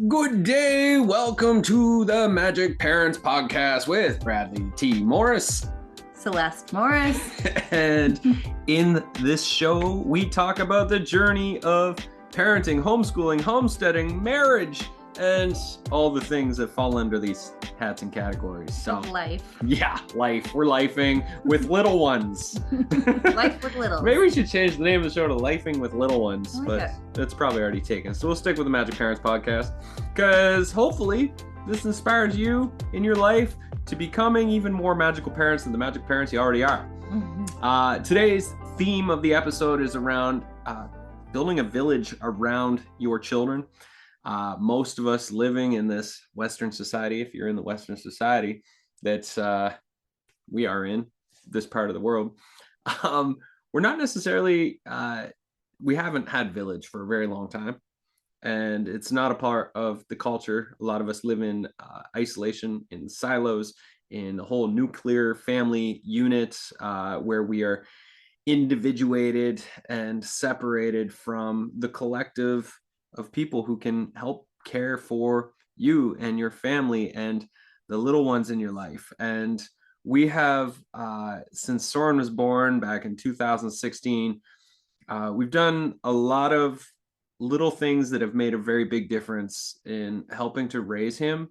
Good day. Welcome to the Majik Parents Podcast with Bradley T. Morris. Celeste Morris. And in this show, we talk about the journey of parenting, homeschooling, homesteading, marriage, and all the things that fall under these hats and categories. So, life. Yeah, life. We're lifing with little ones. Life with little. Maybe we should change the name of the show to Lifing with Little Ones, but it. that's probably already taken. So we'll stick with the Majik Parents Podcast because hopefully this inspires you in your life to becoming even more magical parents than the magic parents you already are. Mm-hmm. Today's theme of the episode is around building a village around your children. Most of us living in this Western society, if you're in the Western society that we are in, this part of the world, we're not necessarily, we haven't had village for a very long time. And it's not a part of the culture. A lot of us live in isolation, in silos, in the whole nuclear family unit where we are individuated and separated from the collective of people who can help care for you and your family and the little ones in your life. And we have, since Soren was born back in 2016, we've done a lot of little things that have made a very big difference in helping to raise him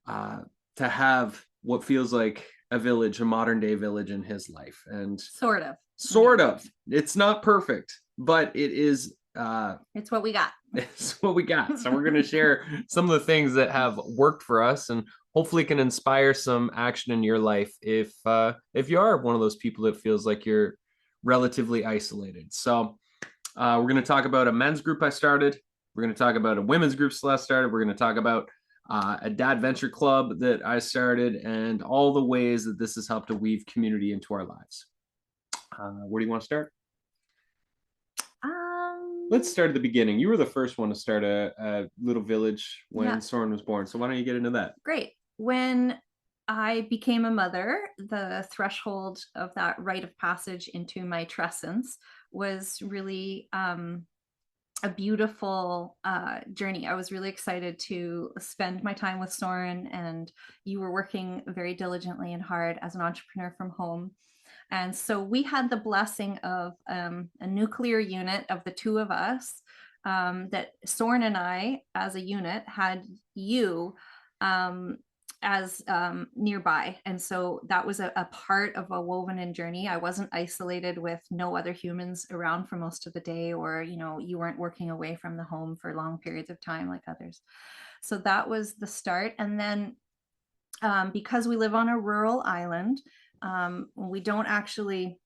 to have what feels like a village, a modern day village in his life. And sort of. It's not perfect, but it is. It's what we got. It's what we got. So we're going to share some of the things that have worked for us and hopefully can inspire some action in your life if you are one of those people that feels like you're relatively isolated. So we're going to talk about a men's group I started. We're going to talk about a women's group Celeste started. We're going to talk about a dad venture club that I started and all the ways that this has helped to weave community into our lives. Where do you want to start? Let's start at the beginning. You were the first one to start a little village when Soren was born. So why don't you get into that? Great. When I became a mother, the threshold of that rite of passage into matrescence was really a beautiful journey. I was really excited to spend my time with Soren, and you were working very diligently and hard as an entrepreneur from home. And so we had the blessing of a nuclear unit of the two of us, that Soren and I, as a unit, had you as nearby. And so that was a part of a woven in journey. I wasn't isolated with no other humans around for most of the day, or, you weren't working away from the home for long periods of time like others. So that was the start. And then because we live on a rural island, we don't actually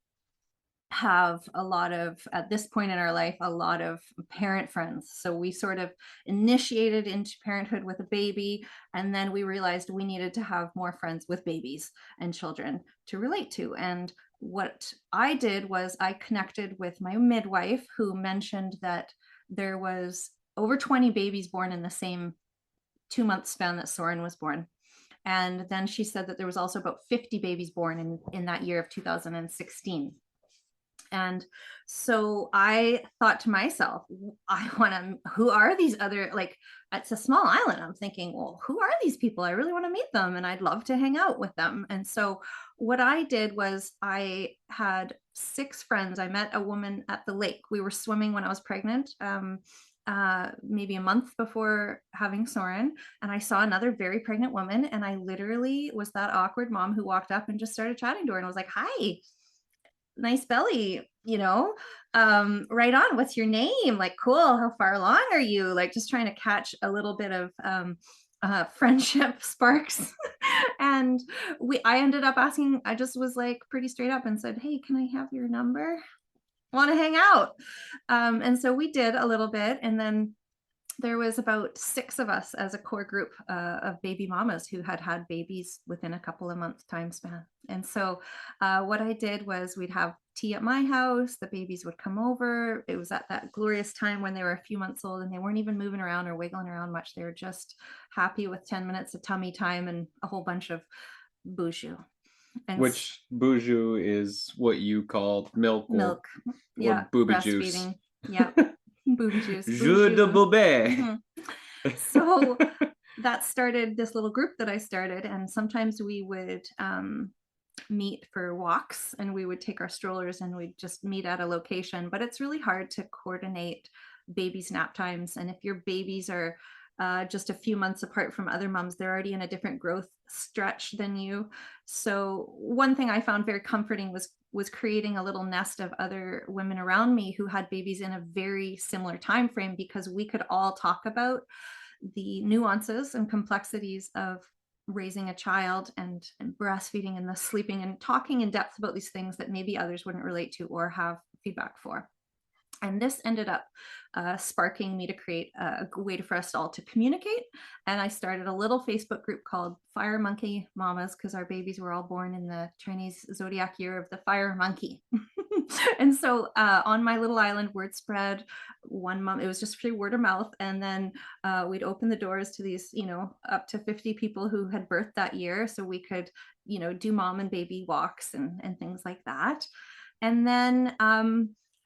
have a lot of, at this point in our life, a lot of parent friends. So we sort of initiated into parenthood with a baby, and then we realized we needed to have more friends with babies and children to relate to. And what I did was I connected with my midwife, who mentioned that there was over 20 babies born in the same 2-month span that Soren was born. And then she said that there was also about 50 babies born in that year of 2016. And so I thought to myself, who are these other, it's a small island. I'm thinking, well, who are these people? I really want to meet them and I'd love to hang out with them. And so what I did was I had 6 friends. I met a woman at the lake. We were swimming when I was pregnant. Maybe a month before having Soren, and I saw another very pregnant woman, and I literally was that awkward mom who walked up and just started chatting to her, and I was like, hi, nice belly, right on, what's your name, cool, how far along are you, just trying to catch a little bit of friendship sparks. And I ended up asking, I just was pretty straight up and said, hey, can I have your number? Want to hang out? And so we did a little bit, and then there was about 6 of us as a core group of baby mamas who had babies within a couple of months time span. And so what I did was we'd have tea at my house, the babies would come over. It was at that glorious time when they were a few months old and they weren't even moving around or wiggling around much. They were just happy with 10 minutes of tummy time and a whole bunch of boujou. Which boujou is what you call milk or yeah, booby juice. Yeah, booby juice. Jus de bébé. Mm-hmm. So that started this little group that I started, and sometimes we would meet for walks, and we would take our strollers and we'd just meet at a location. But it's really hard to coordinate babies' nap times. And if your babies are just a few months apart from other moms, they're already in a different growth stretch than you. So one thing I found very comforting was creating a little nest of other women around me who had babies in a very similar time frame, because we could all talk about the nuances and complexities of raising a child, and breastfeeding and the sleeping, and talking in depth about these things that maybe others wouldn't relate to or have feedback for. And this ended up sparking me to create a way for us all to communicate. And I started a little Facebook group called Fire Monkey Mamas, because our babies were all born in the Chinese zodiac year of the fire monkey. And so on my little island, word spread. One mom, it was just through word of mouth. And then we'd open the doors to these, up to 50 people who had birthed that year. So we could, do mom and baby walks and things like that. And then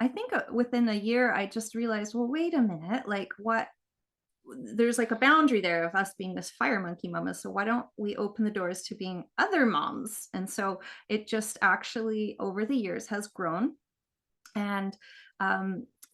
I think within a year, I just realized, well, wait a minute, like what? There's like a boundary there of us being this fire monkey mama. So why don't we open the doors to being other moms? And so it just actually over the years has grown. And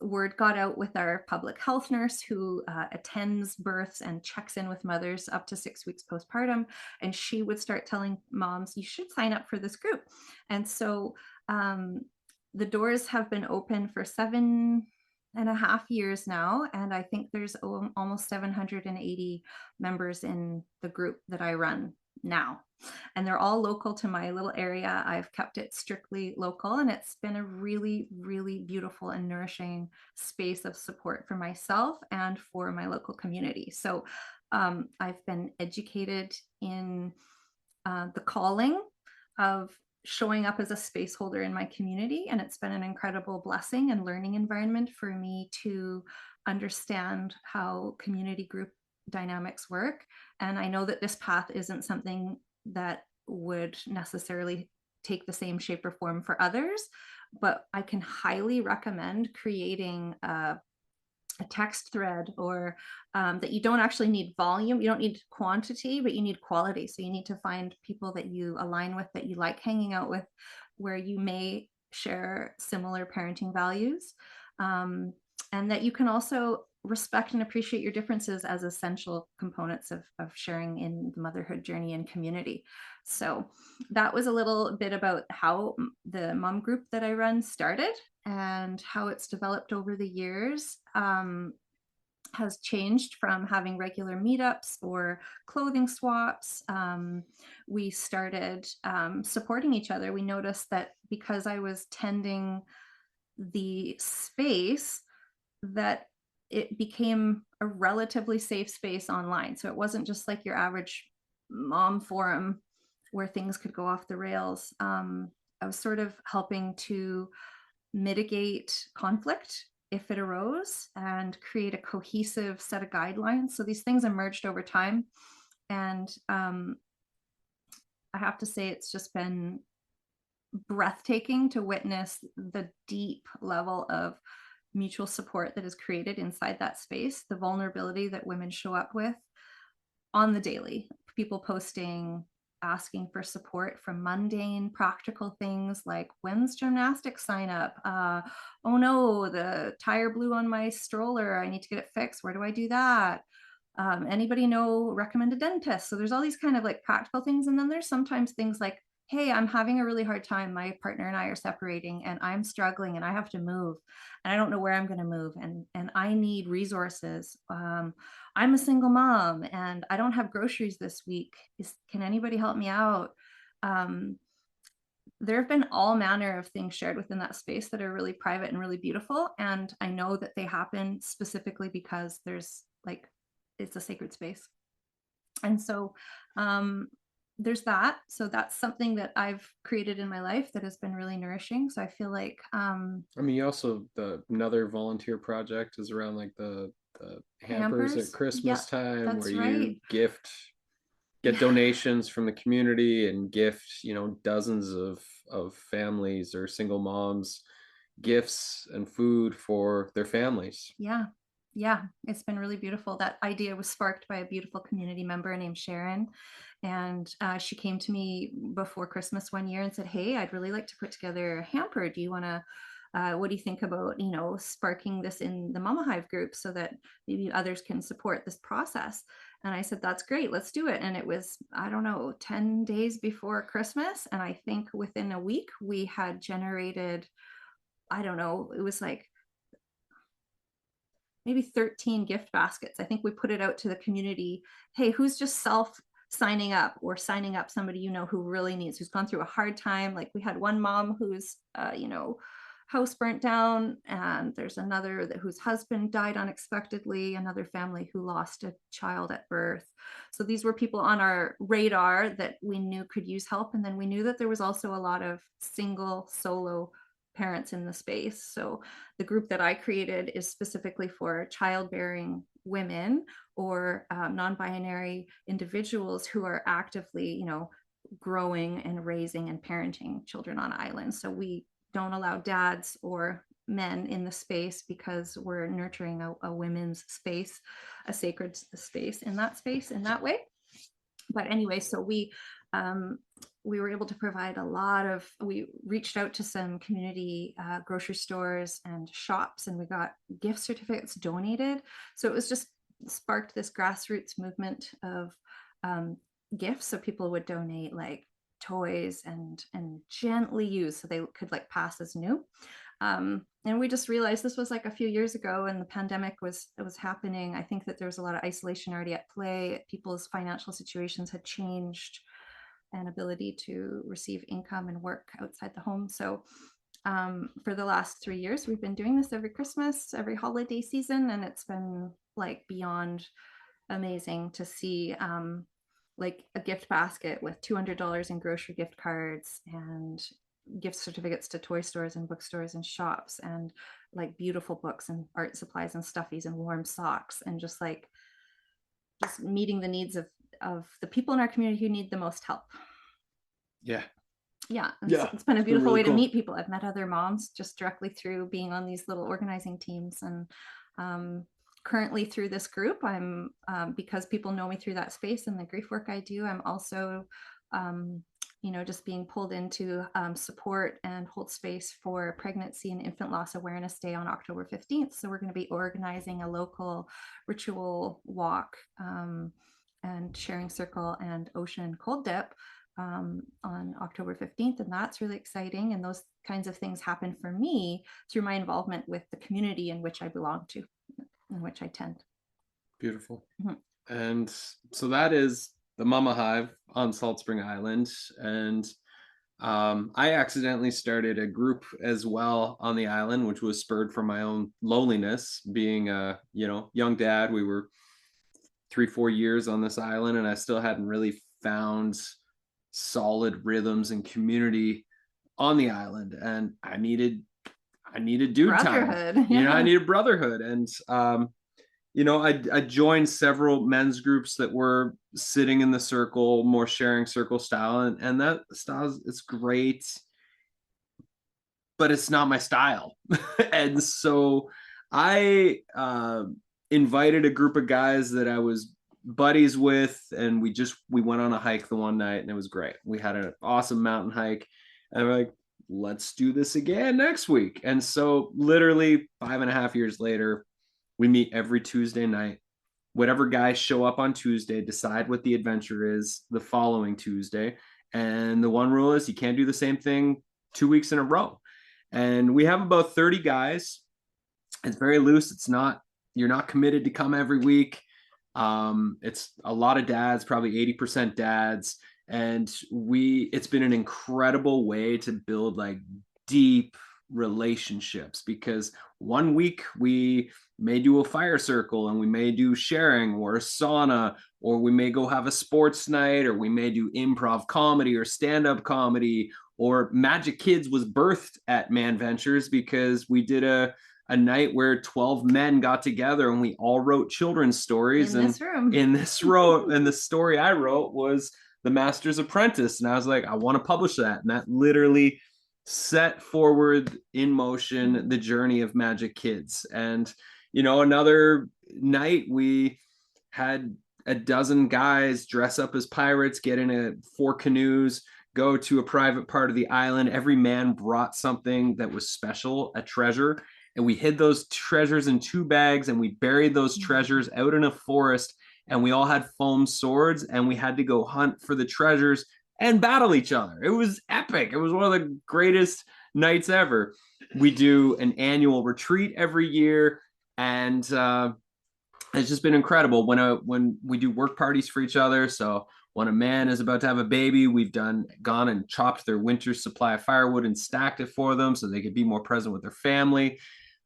word got out with our public health nurse who attends births and checks in with mothers up to 6 weeks postpartum. And she would start telling moms, you should sign up for this group. And so the doors have been open for 7.5 years now. And I think there's almost 780 members in the group that I run now. And they're all local to my little area. I've kept it strictly local, and it's been a really, really beautiful and nourishing space of support for myself and for my local community. So I've been educated in the calling of showing up as a space holder in my community. And it's been an incredible blessing and learning environment for me to understand how community group dynamics work. And I know that this path isn't something that would necessarily take the same shape or form for others, but I can highly recommend creating a text thread, or that you don't actually need volume, you don't need quantity, but you need quality. So you need to find people that you align with, that you like hanging out with, where you may share similar parenting values, and that you can also respect and appreciate your differences as essential components of sharing in the motherhood journey and community. So that was a little bit about how the mom group that I run started, and how it's developed over the years. Has changed from having regular meetups or clothing swaps. We started supporting each other. We noticed that because I was tending the space, that it became a relatively safe space online. So it wasn't just like your average mom forum where things could go off the rails. I was sort of helping to mitigate conflict if it arose, and create a cohesive set of guidelines. So these things emerged over time. And I have to say, it's just been breathtaking to witness the deep level of mutual support that is created inside that space, the vulnerability that women show up with on the daily, people posting, asking for support from mundane, practical things like, when's gymnastics sign up? Oh no, the tire blew on my stroller. I need to get it fixed. Where do I do that? Anybody know recommend a dentist? So there's all these kind of like practical things. And then there's sometimes things like, hey, I'm having a really hard time. My partner and I are separating, and I'm struggling, and I have to move, and I don't know where I'm going to move. And I need resources. I'm a single mom, and I don't have groceries this week. Can anybody help me out? There have been all manner of things shared within that space that are really private and really beautiful. And I know that they happen specifically because it's a sacred space. And so there's that. So that's something that I've created in my life that has been really nourishing. So I feel like I mean, you also, another volunteer project is around like the hampers at Christmas time, where you get donations from the community and gift, dozens of families or single moms gifts and food for their families. Yeah. Yeah, it's been really beautiful. That idea was sparked by a beautiful community member named Sharon. And she came to me before Christmas one year and said, "Hey, I'd really like to put together a hamper. Do you want to, what do you think about, sparking this in the Mama Hive group so that maybe others can support this process?" And I said, "That's great. Let's do it." And it was, I don't know, 10 days before Christmas. And I think within a week, we had generated, I don't know, it was like maybe 13 gift baskets. I think we put it out to the community. Hey, who's just self signing up or signing up somebody who really needs, who's gone through a hard time? Like we had one mom whose house burnt down, and there's another whose husband died unexpectedly, another family who lost a child at birth. So these were people on our radar that we knew could use help. And then we knew that there was also a lot of single solo parents in the space. So the group that I created is specifically for childbearing women or non-binary individuals who are actively, growing and raising and parenting children on islands. So we don't allow dads or men in the space because we're nurturing a women's space, a sacred space in that way. But anyway, so we were able to provide we reached out to some community grocery stores and shops, and we got gift certificates donated. So it was just sparked this grassroots movement of gifts. So people would donate like toys and gently used, so they could like pass as new. And we just realized this was like a few years ago, and the pandemic was happening. I think that there was a lot of isolation already at play. People's financial situations had changed, and ability to receive income and work outside the home. So for the last 3 years, we've been doing this every Christmas, every holiday season, and it's been like beyond amazing to see like a gift basket with $200 in grocery gift cards and gift certificates to toy stores and bookstores and shops, and like beautiful books and art supplies and stuffies and warm socks, and just meeting the needs of the people in our community who need the most help. Yeah. So it's been a beautiful way to meet people. I've met other moms just directly through being on these little organizing teams. And currently through this group, I'm because people know me through that space and the grief work I do, I'm also just being pulled into support and hold space for Pregnancy and Infant Loss Awareness Day on October 15th. So we're going to be organizing a local ritual walk and sharing circle and ocean cold dip on October 15th. And that's really exciting. And those kinds of things happen for me through my involvement with the community in which I belong to, in which I tend. Beautiful. Mm-hmm. And so that is the Mama Hive on Salt Spring Island. And I accidentally started a group as well on the island, which was spurred from my own loneliness. Being a young dad, we were 3-4 years on this island, and I still hadn't really found solid rhythms and community on the island, and I needed dude brotherhood. Time. Yeah. I needed brotherhood, and I joined several men's groups that were sitting in the circle, more sharing circle style, and that style it's great, but it's not my style. And so I invited a group of guys that I was buddies with, and we went on a hike the one night, and it was great. We had an awesome mountain hike, and we're like, let's do this again next week. And so literally 5.5 years later, we meet every Tuesday night. Whatever guys show up on Tuesday, decide what the adventure is the following Tuesday. And the one rule is you can't do the same thing 2 weeks in a row. And we have about 30 guys. It's very loose. You're not committed to come every week. It's a lot of dads, probably 80% dads. And it's been an incredible way to build like deep relationships, because one week we may do a fire circle, and we may do sharing or a sauna, or we may go have a sports night, or we may do improv comedy or stand-up comedy, or Magic Kids was birthed at Man Ventures because we did a night where 12 men got together and we all wrote children's stories in this room. And the story I wrote was The Master's Apprentice. And I was like, I want to publish that. And that literally set forward in motion the journey of Magic Kids. And, Another night we had a dozen guys dress up as pirates, get in 4 canoes, go to a private part of the island. Every man brought something that was special, a treasure, and we hid those treasures in 2 bags, and we buried those treasures out in a forest, and we all had foam swords, and we had to go hunt for the treasures and battle each other. It was epic. It was one of the greatest nights ever. We do an annual retreat every year, and it's just been incredible when we do work parties for each other. So when a man is about to have a baby, we've gone and chopped their winter supply of firewood and stacked it for them so they could be more present with their family.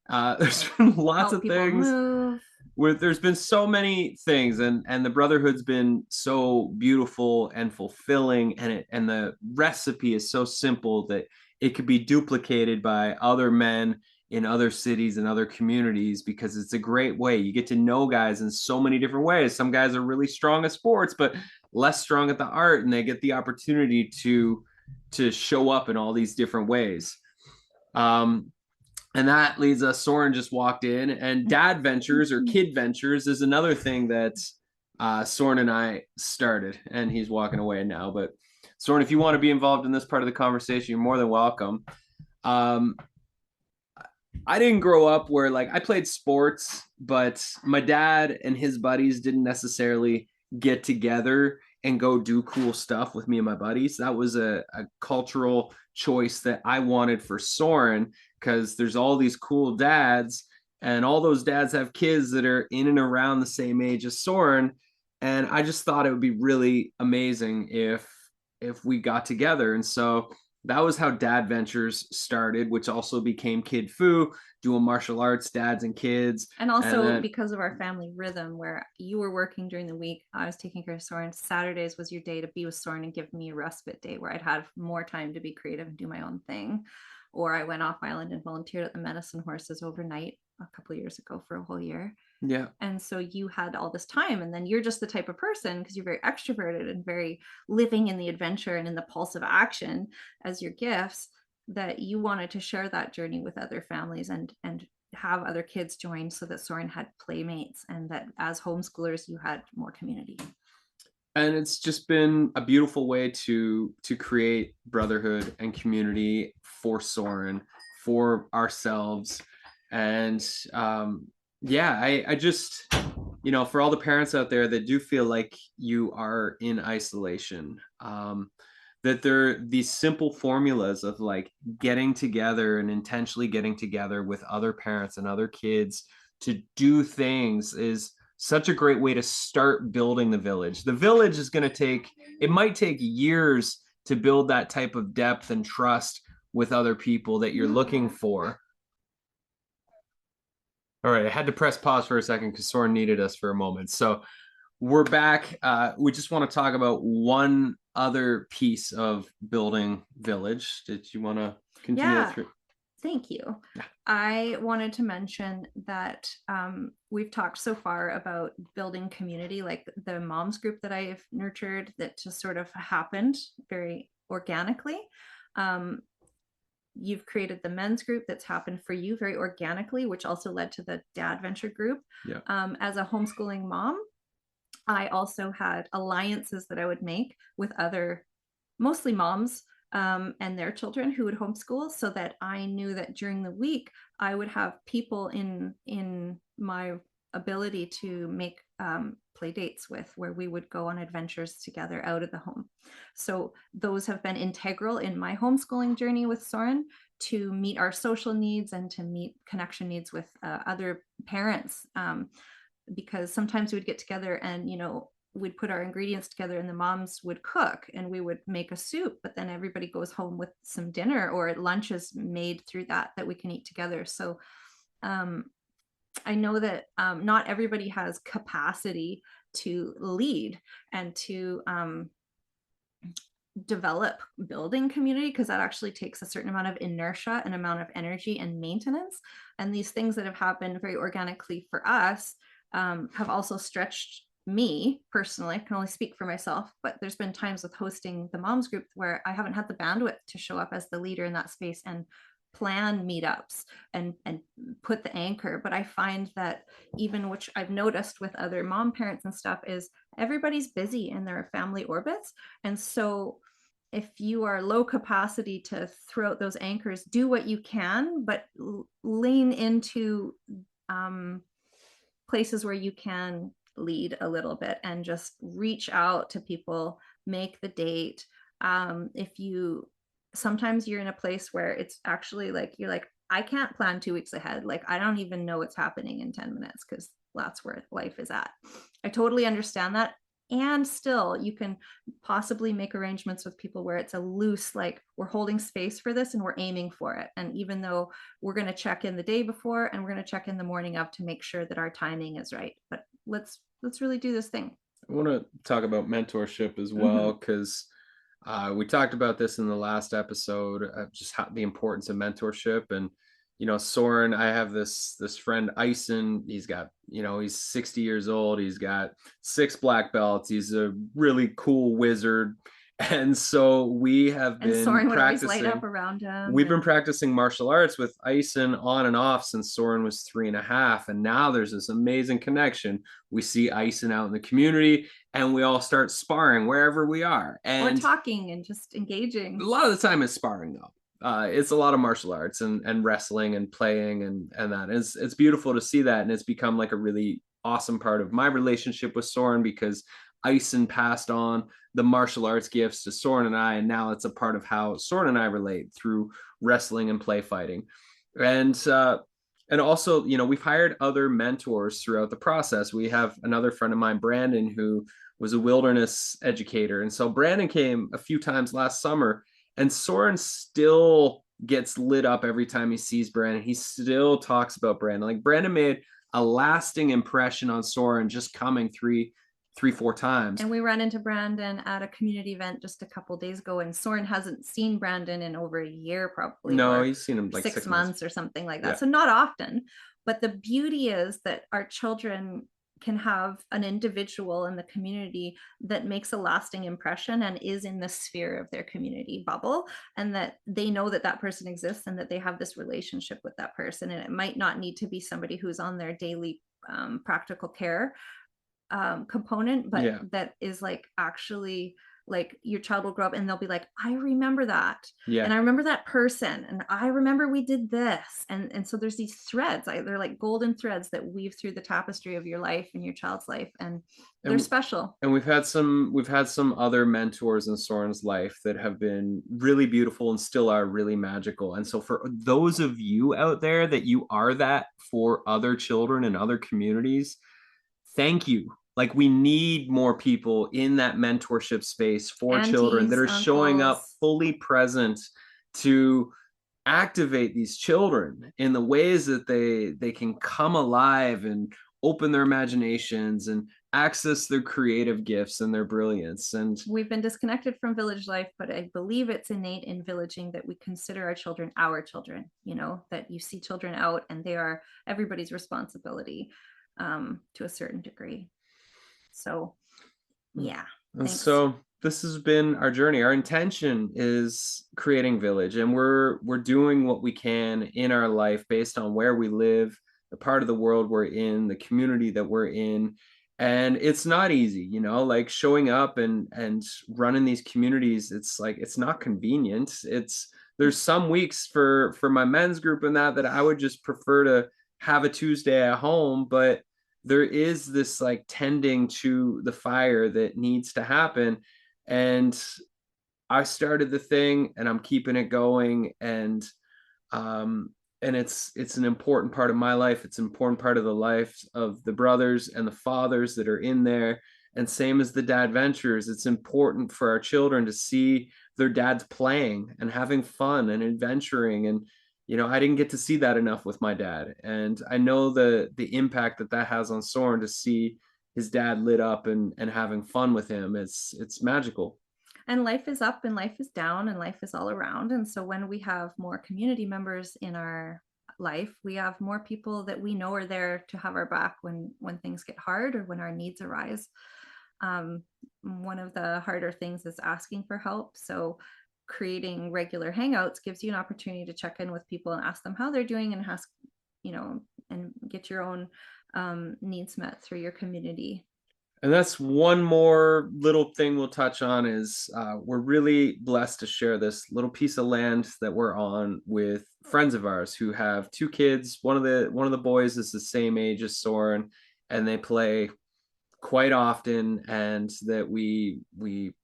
There's been lots of things where there's been so many things, and the brotherhood's been so beautiful and fulfilling, and the recipe is so simple that it could be duplicated by other men in other cities and other communities, because it's a great way. You get to know guys in so many different ways. Some guys are really strong at sports, but less strong at the art, and they get the opportunity to show up in all these different ways. And that leads us, Soren just walked in, and Dad Ventures or Kid Ventures is another thing that Soren and I started, and he's walking away now. But Soren, if you want to be involved in this part of the conversation, you're more than welcome. I didn't grow up where, like, I played sports, but my dad and his buddies didn't necessarily get together and go do cool stuff with me and my buddies. That was a cultural choice that I wanted for Soren, because there's all these cool dads, and all those dads have kids that are in and around the same age as Soren. And I just thought it would be really amazing if we got together. And so that was how Dad Ventures started, which also became Kid Fu, doing martial arts, dads and kids. And also then, because of our family rhythm, where you were working during the week, I was taking care of Soren. Saturdays was your day to be with Soren and give me a respite day where I'd have more time to be creative and do my own thing. Or I went off island and volunteered at the Medicine Horses overnight a couple of years ago for a whole year. Yeah. And so you had all this time, and then you're just the type of person, because you're very extroverted and very living in the adventure and in the pulse of action as your gifts, that you wanted to share that journey with other families and have other kids join, so that Soren had playmates, and that as homeschoolers you had more community. And it's just been a beautiful way to create brotherhood and community for Soren, for ourselves. And I just, for all the parents out there that do feel like you are in isolation, that there are these simple formulas of like getting together and intentionally getting together with other parents and other kids to do things is such a great way to start building the village. The village is going to it might take years to build that type of depth and trust with other people that you're looking for. All right, I had to press pause for a second because Soren needed us for a moment. So we're back. We just want to talk about one other piece of building village. Did you want to continue that through? Thank you. Yeah. I wanted to mention that we've talked so far about building community, like the moms group that I've nurtured, that just sort of happened very organically. You've created the men's group that's happened for you very organically, which also led to the Dad Venture group. Yeah. As a homeschooling mom, I also had alliances that I would make with other, mostly moms, and their children who would homeschool, so that I knew that during the week I would have people in my ability to make play dates with, where we would go on adventures together out of the home. So those have been integral in my homeschooling journey with Soren, to meet our social needs and to meet connection needs with other parents, because sometimes we would get together and we'd put our ingredients together and the moms would cook and we would make a soup, but then everybody goes home with some dinner, or lunch is made through that we can eat together. So I know that not everybody has capacity to lead and to develop building community, because that actually takes a certain amount of inertia, an amount of energy and maintenance. And these things that have happened very organically for us have also stretched me personally. I can only speak for myself, but there's been times with hosting the moms group where I haven't had the bandwidth to show up as the leader in that space and plan meetups and put the anchor. But I find that, even which I've noticed with other mom parents and stuff, is everybody's busy in their family orbits. And so if you are low capacity to throw out those anchors, do what you can, but lean into places where you can lead a little bit and just reach out to people, make the date. If you Sometimes you're in a place where it's actually like, you're like, I can't plan 2 weeks ahead. Like, I don't even know what's happening in 10 minutes because that's where life is at. I totally understand that. And still, you can possibly make arrangements with people where it's a loose, like, we're holding space for this and we're aiming for it. And even though we're going to check in the day before and we're going to check in the morning of to make sure that our timing is right, but let's really do this thing. I want to talk about mentorship as Mm-hmm. well, because we talked about this in the last episode, just how, the importance of mentorship. And Soren, I have this friend Ison. He's got, he's 60 years old. He's got 6 black belts. He's a really cool wizard. And so we have And been Soren would always light up practicing. around him. We've been And practicing martial arts with Ison on and off since Soren was 3.5. And now there's this amazing connection. We see Ison out in the community and we all start sparring wherever we are. or And talking and just a engaging. lot of the time it's sparring though. It's a lot of martial arts and wrestling and playing and that. It's beautiful to see that. And it's become like a really awesome part of my relationship with Soren, because Ison passed on the martial arts gifts to Soren and I, and now it's a part of how Soren and I relate through wrestling and play fighting. And also, we've hired other mentors throughout the process. We have another friend of mine, Brandon, who was a wilderness educator. And so Brandon came a few times last summer, and Soren still gets lit up every time he sees Brandon. He still talks about Brandon. Like, Brandon made a lasting impression on Soren just coming 4 times. And we ran into Brandon at a community event just a couple days ago, and Soren hasn't seen Brandon in over a year, probably, No, or he's seen him like 6 months or something like that. Yeah. So not often. But the beauty is that our children can have an individual in the community that makes a lasting impression and is in the sphere of their community bubble, and that they know that that person exists and that they have this relationship with that person. And it might not need to be somebody who's on their daily practical care component, but Yeah. that is like, actually, like, your child will grow up and they'll be like, I remember that. Yeah. And I remember that person. And I remember we did this. And so there's these threads, they're like golden threads that weave through the tapestry of your life and your child's life. And they're special. And we've had some other mentors in Soren's life that have been really beautiful and still are really magical. And so for those of you out there that you are that for other children and other communities, thank you. Like, we need more people in that mentorship space for Aunties, children that are showing up uncles. fully present to activate these children in the ways that they can come alive and open their imaginations and access their creative gifts and their brilliance. And We've been disconnected from village life, but I believe it's innate in villaging that we consider our children, that you see children out and they are everybody's responsibility to a certain degree. So, yeah. And Thanks. so this has been our journey. Our intention is creating village, and we're doing what we can in our life based on where we live, the part of the world we're in, the community that we're in. And it's not easy, like showing up and running these communities. It's like, it's not convenient. There's some weeks for my men's group and that I would just prefer to have a Tuesday at home, but there is this like tending to the fire that needs to happen. And I started the thing and I'm keeping it going. And it's an important part of my life. It's an important part of the life of the brothers and the fathers that are in there. And same as the dad ventures, it's important for our children to see their dads playing and having fun and adventuring. And I didn't get to see that enough with my dad, and I know the impact that has on Soren to see his dad lit up and having fun with him. It's magical. And life is up and life is down and life is all around. And so when we have more community members in our life, we have more people that we know are there to have our back when things get hard or when our needs arise. One of the harder things is asking for help. So creating regular hangouts gives you an opportunity to check in with people and ask them how they're doing, and ask, and get your own needs met through your community. And that's one more little thing we'll touch on is we're really blessed to share this little piece of land that we're on with friends of ours who have two kids. One of the boys is the same age as Soren, and they play quite often, and that we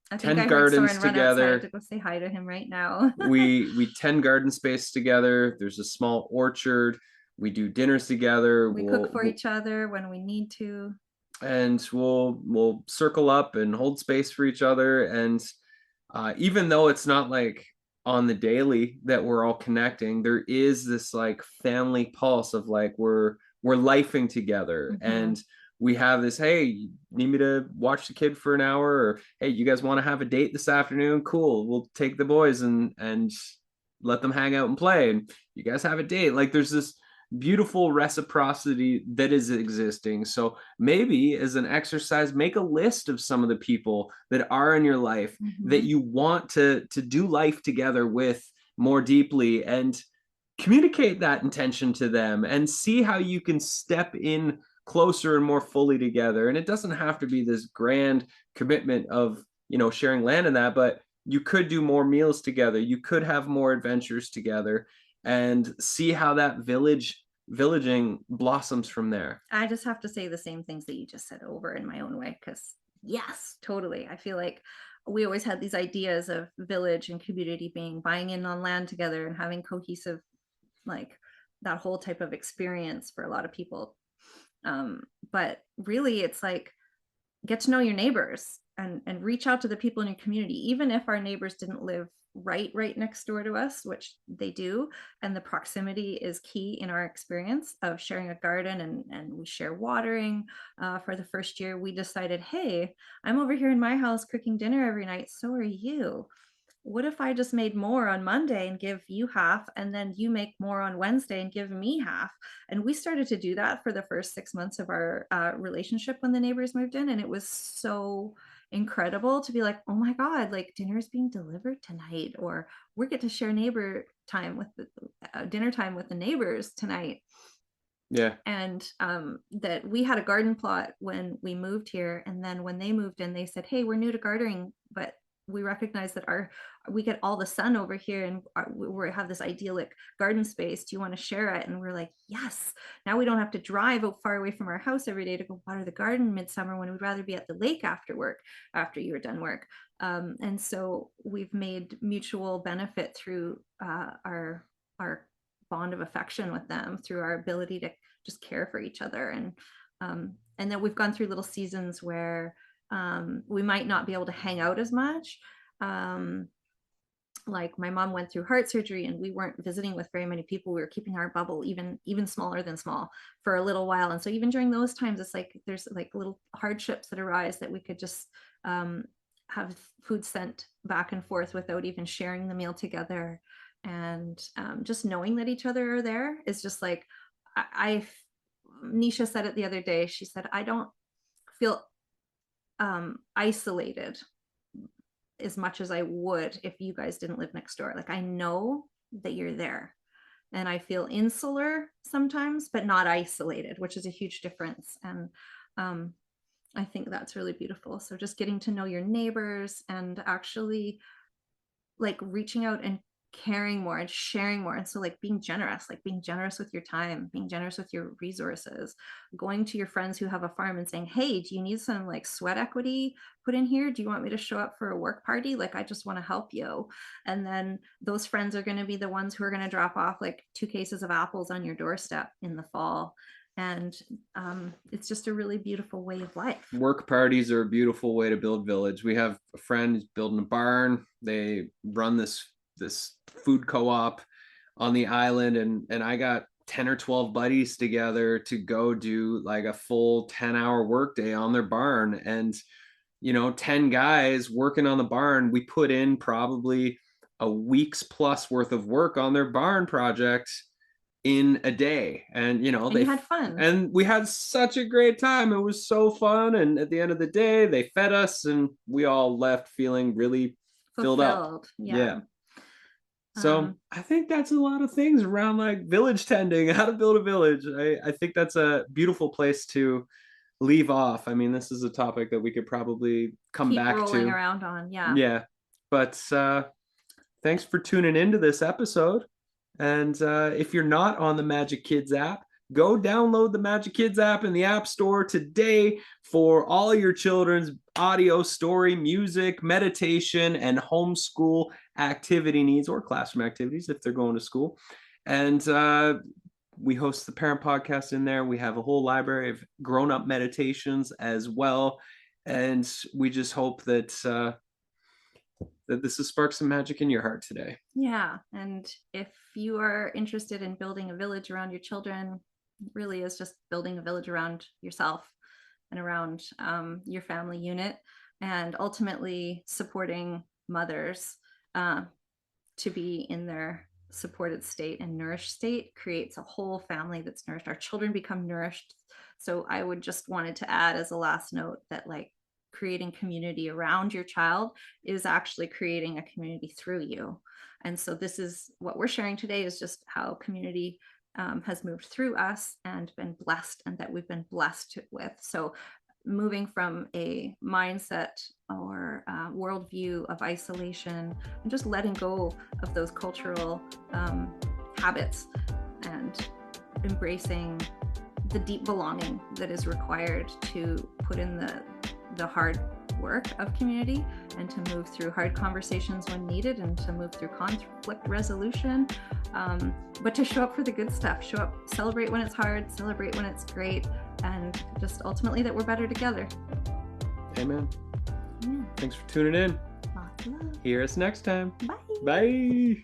I think tend I heard gardens Soren run outside together. to go say hi to him right now. we tend garden space together. There's a small orchard. We do dinners together. We cook for each other when we need to. And we'll circle up and hold space for each other. And even though it's not like on the daily that we're all connecting, there is this like family pulse of like we're lifing together. Mm-hmm. And we have this, hey, you need me to watch the kid for an hour? Or hey, you guys want to have a date this afternoon? Cool, we'll take the boys and let them hang out and play, and you guys have a date. Like there's this beautiful reciprocity that is existing. So maybe as an exercise, make a list of some of the people that are in your life that you want to do life together with more deeply, and communicate that intention to them and see how you can step in closer and more fully together. And it doesn't have to be this grand commitment of sharing land and that, but you could do more meals together, you could have more adventures together, and see how that villaging blossoms from there. I just have to say the same things that you just said over in my own way, because yes, totally. I feel like we always had these ideas of village and community being buying in on land together and having cohesive, like that whole type of experience for a lot of people. But really it's like, get to know your neighbors and reach out to the people in your community, even if our neighbors didn't live right next door to us, which they do. And the proximity is key in our experience of sharing a garden, and we share watering. For the first year, we decided, hey, I'm over here in my house cooking dinner every night. So are you. What if I just made more on Monday and give you half, and then you make more on Wednesday and give me half? And we started to do that for the first 6 months of our relationship when the neighbors moved in. And it was so incredible to be like, oh my God, like dinner is being delivered tonight, or we get to share neighbor time with the dinner time with the neighbors tonight. Yeah. And that we had a garden plot when we moved here. And then when they moved in, they said, hey, we're new to gardening, but we recognize that we get all the sun over here, and we have this idyllic garden space. Do you want to share it? And we're like, yes. Now we don't have to drive far away from our house every day to go water the garden midsummer, when we'd rather be at the lake after work, after you're done work. And so we've made mutual benefit through our bond of affection with them, through our ability to just care for each other. And then we've gone through little seasons where we might not be able to hang out as much. Like my mom went through heart surgery and we weren't visiting with very many people. We were keeping our bubble even smaller than small for a little while. And so even during those times, it's like there's like little hardships that arise that we could just have food sent back and forth without even sharing the meal together. And just knowing that each other are there is just like, Nisha said it the other day. She said, I don't feel isolated as much as I would if you guys didn't live next door. Like I know that you're there, and I feel insular sometimes, but not isolated, which is a huge difference. And I think that's really beautiful. So just getting to know your neighbors and actually like reaching out and caring more and sharing more. And so like being generous with your time, being generous with your resources, going to your friends who have a farm and saying, hey, do you need some like sweat equity put in here? Do you want me to show up for a work party? Like, I just want to help you. And then those friends are going to be the ones who are going to drop off like 2 cases of apples on your doorstep in the fall. And it's just a really beautiful way of life. Work parties are a beautiful way to build village. We have a friend who's building a barn. They run this food co-op on the island, and I got 10 or 12 buddies together to go do like a full 10-hour workday on their barn. And 10 guys working on the barn, we put in probably a week's plus worth of work on their barn project in a day. And they had fun, and we had such a great time. It was so fun. And at the end of the day, they fed us and we all left feeling really filled up. Yeah. So I think that's a lot of things around like village tending, how to build a village. I think that's a beautiful place to leave off. I mean, this is a topic that we could probably come keep back rolling to. around on. Yeah. Yeah. But thanks for tuning into this episode. And if you're not on the Majik Kids app, go download the Majik Kids app in the App Store today for all your children's audio, story, music, meditation, and homeschool activity needs, or classroom activities if they're going to school. And we host the parent podcast in there. We have a whole library of grown-up meditations as well. And we just hope that that this has sparked some magic in your heart today. Yeah. And if you are interested in building a village around your children, it really is just building a village around yourself and around your family unit, and ultimately supporting mothers to be in their supported state and nourished state creates a whole family that's nourished. Our children become nourished. So I would just wanted to add as a last note that like creating community around your child is actually creating a community through you. And so this is what we're sharing today, is just how community has moved through us and been blessed, and that we've been blessed with. So moving from a mindset or worldview of isolation and just letting go of those cultural habits and embracing the deep belonging that is required to put in the hard work of community, and to move through hard conversations when needed, and to move through conflict resolution, but to show up for the good stuff, show up, celebrate when it's hard, celebrate when it's great, and just ultimately that we're better together. Amen. Thanks for tuning in. Lots of love. Hear us next time. Bye. Bye.